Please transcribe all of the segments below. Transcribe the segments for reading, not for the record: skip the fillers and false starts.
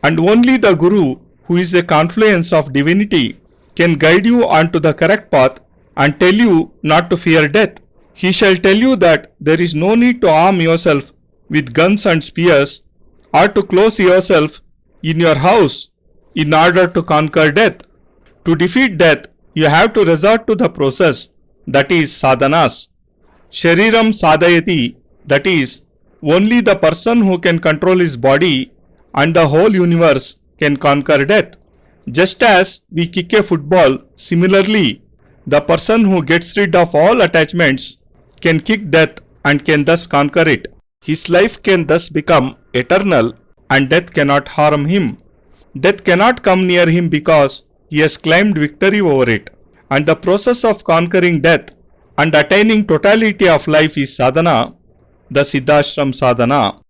And only the Guru, who is a confluence of divinity, can guide you onto the correct path and tell you not to fear death. He shall tell you that there is no need to arm yourself with guns and spears or to close yourself in your house in order to conquer death. To defeat death, you have to resort to the process, that is sadhanas. Shariram sadhayati, that is, only the person who can control his body and the whole universe can conquer death. Just as we kick a football, similarly, the person who gets rid of all attachments can kick death and can thus conquer it. His life can thus become eternal and death cannot harm him. Death cannot come near him because he has claimed victory over it. And the process of conquering death and attaining totality of life is sadhana, the Siddhashram sadhana.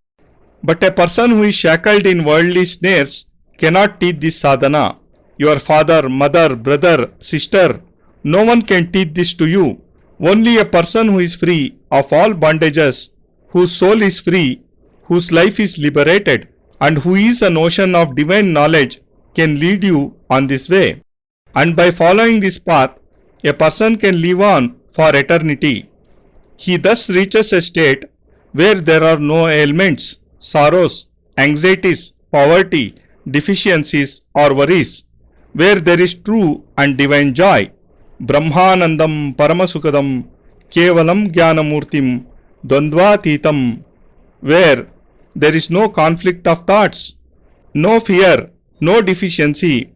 But a person who is shackled in worldly snares cannot teach this sadhana. Your father, mother, brother, sister, no one can teach this to you. Only a person who is free of all bondages, whose soul is free, whose life is liberated, and who is an ocean of divine knowledge can lead you on this way. And by following this path, a person can live on for eternity. He thus reaches a state where there are no ailments, sorrows, anxieties, poverty, deficiencies or worries, where there is true and divine joy. Brahmanandam paramasukadam kevalam jnanamurtim dvandvatitam, where there is no conflict of thoughts, no fear, no deficiency,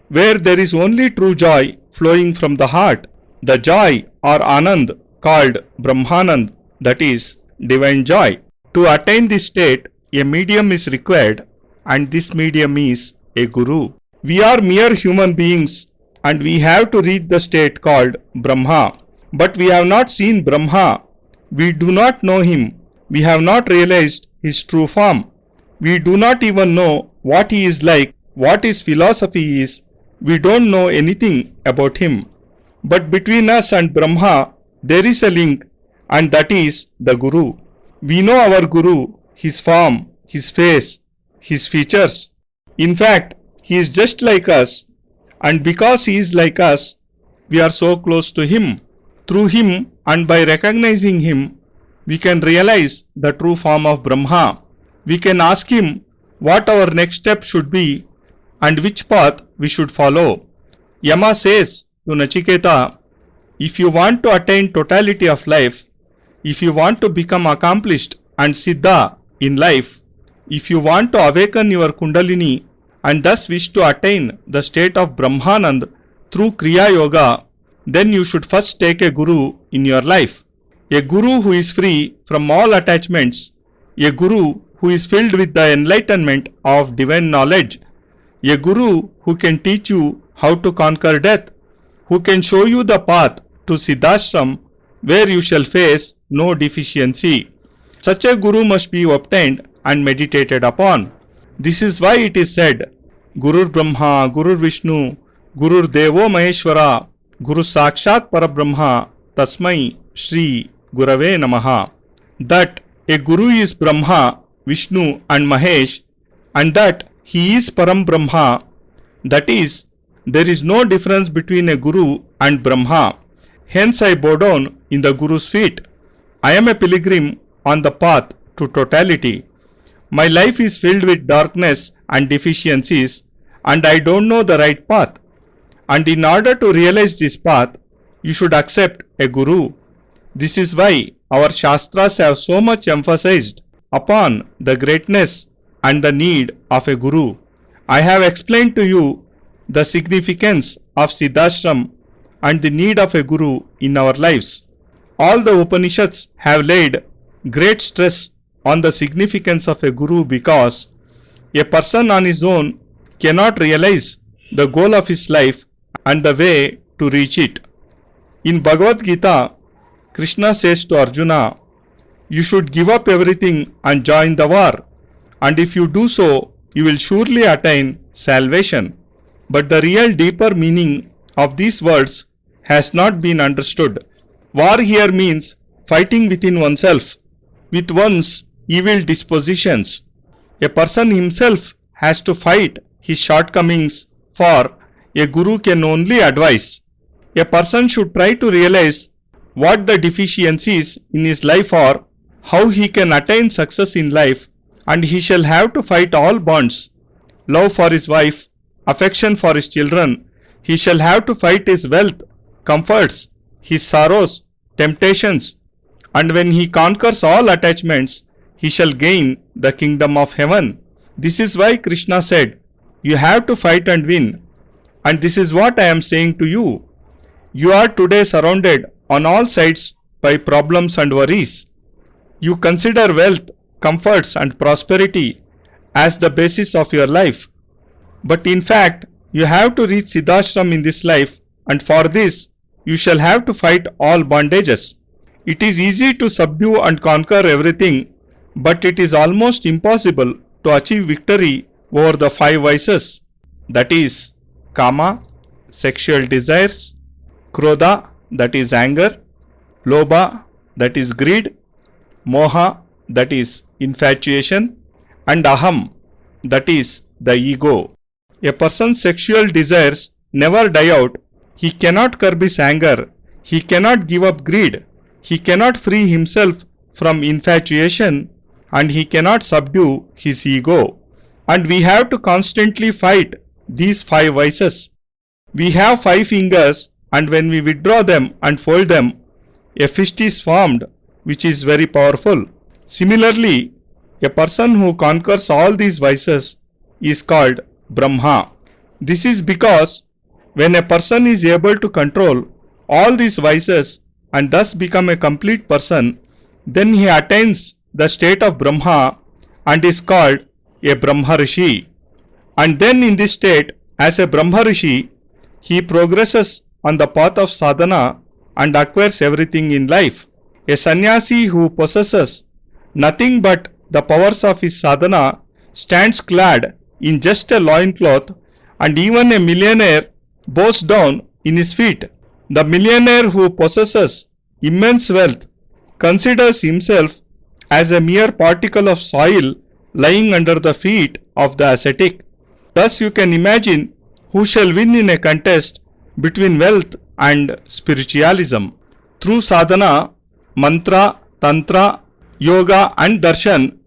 where there is only true joy flowing from the heart, the joy or anand called Brahmanand, that is divine joy. To attain this state, a medium is required, and this medium is a guru. We are mere human beings and we have to reach the state called Brahma. But we have not seen Brahma. We do not know him. We have not realized his true form. We do not even know what he is like, what his philosophy is. We don't know anything about him. But between us and Brahma, there is a link, and that is the Guru. We know our Guru, his form, his face, his features. In fact, he is just like us, and because he is like us, we are so close to him. Through him and by recognizing him, we can realize the true form of Brahma. We can ask him what our next step should be and which path we should follow. Yama says to Nachiketa, if you want to attain totality of life, if you want to become accomplished and siddha in life, if you want to awaken your kundalini and thus wish to attain the state of Brahmanand through Kriya Yoga, then you should first take a guru in your life. A guru who is free from all attachments, a guru who is filled with the enlightenment of divine knowledge, a guru who can teach you how to conquer death, who can show you the path to Siddhashram where you shall face no deficiency. Such a guru must be obtained and meditated upon. This is why it is said, Gurur Brahma, Gurur Vishnu, Gurur Devo Maheshwara, Guru Sakshat Parabrahma, Tasmai Shri Gurave Namaha. That a guru is Brahma, Vishnu and Mahesh, and that he is Param Brahma. That is, there is no difference between a guru and Brahma. Hence I bow down in the Guru's feet. I am a pilgrim on the path to totality. My life is filled with darkness and deficiencies, and I don't know the right path. And in order to realize this path, you should accept a guru. This is why our Shastras have so much emphasized upon the greatness and the need of a guru. I have explained to you the significance of Siddhashram and the need of a guru in our lives. All the Upanishads have laid great stress on the significance of a guru because a person on his own cannot realize the goal of his life and the way to reach it. In Bhagavad Gita, Krishna says to Arjuna, you should give up everything and join the war, and if you do so, you will surely attain salvation. But the real deeper meaning of these words has not been understood. War here means fighting within oneself, with one's evil dispositions. A person himself has to fight his shortcomings, for a guru can only advise. A person should try to realize what the deficiencies in his life are, how he can attain success in life, and he shall have to fight all bonds. Love for his wife, affection for his children, he shall have to fight his wealth, comforts, his sorrows, temptations, and when he conquers all attachments, he shall gain the kingdom of heaven. This is why Krishna said, you have to fight and win. And this is what I am saying to you. You are today surrounded on all sides by problems and worries. You consider wealth, comforts and prosperity as the basis of your life. But in fact, you have to reach Siddhashram in this life, and for this, you shall have to fight all bondages. It is easy to subdue and conquer everything, but it is almost impossible to achieve victory over the 5 vices, that is, kama, sexual desires, krodha, that is anger, lobha, that is greed, moha, that is infatuation, and aham, that is the ego. A person's sexual desires never die out. He cannot curb his anger, he cannot give up greed, he cannot free himself from infatuation, and he cannot subdue his ego. And we have to constantly fight these 5 vices. We have 5 fingers, and when we withdraw them and fold them, a fist is formed, which is very powerful. Similarly, a person who conquers all these vices is called Brahma. This is because when a person is able to control all these vices and thus become a complete person, then he attains the state of Brahma and is called a Brahma Rishi. And then in this state, as a Brahma Rishi, he progresses on the path of sadhana and acquires everything in life. A sannyasi who possesses nothing but the powers of his sadhana stands clad in just a loincloth, and even a millionaire bows down in his feet. The millionaire who possesses immense wealth considers himself as a mere particle of soil lying under the feet of the ascetic. Thus you can imagine who shall win in a contest between wealth and spiritualism. Through sadhana, mantra, tantra, yoga and darshan,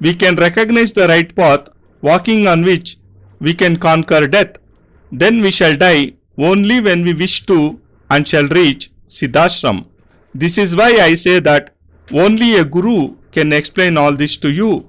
we can recognize the right path, walking on which we can conquer death. Then we shall die only when we wish to, and shall reach Siddhashram. This is why I say that only a guru can explain all this to you.